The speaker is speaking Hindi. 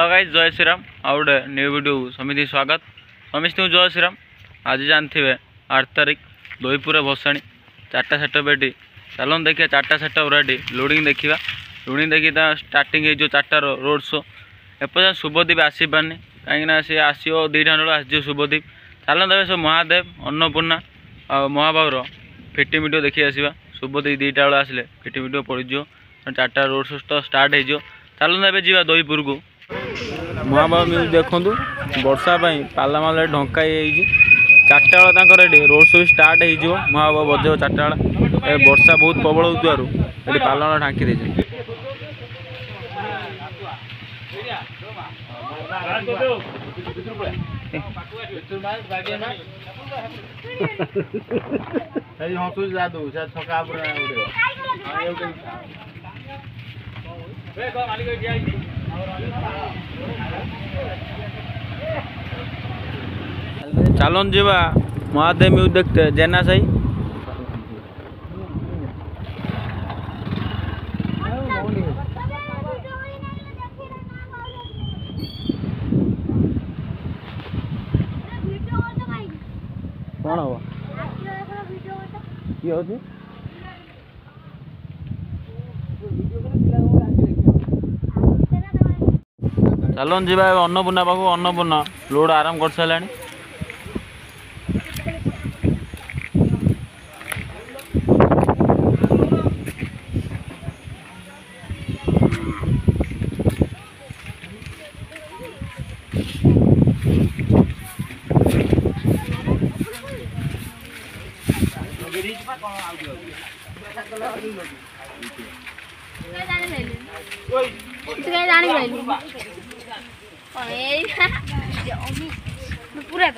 हेलो गाइस, जय श्रीराम। आउ गोटे न्यू वीडियो समिति स्वागत। समस्त जय श्रीराम। आज जानते 8 तारीख दहीपुर भसाणी 4टा सेटअप एटी चलन देखिए। 4टा सेटअप रेडी लोडिंग देखा। लोडिंग देखी स्टार्टिंग जो 4टार रोड शो एपर्तन शुभदीप आसी पारनी कहीं सी आसो 2टा बेल आस शुभदीप। चलन देवे सब महादेव अन्नपूर्णा आ महाबाबुर फिटी वीडियो देखी आसवा। शुभदीप 2टा बेल आसिले फिटी वीडियो पड़ो 4टा रोड शो स्टार्ट हो। चलन देवे जा दहीपुर को महाबाबू म्यूजिक देखूँ। वर्षा पाला माल ढंकाई 4टा बेला रेडी रोड शो स्टार्ट हो। महाबाबू बजेब 4टा बेला। वर्षा बहुत प्रबल होती पाला माल ढांकी दे चलन जीवा महादेव म्यूजिक देखते जेना साई। कौन हम किए होती चलन जीवा अन्नपूर्णा पाखु। अन्नपूर्णा लोड आरंभ कर सारा। पूरा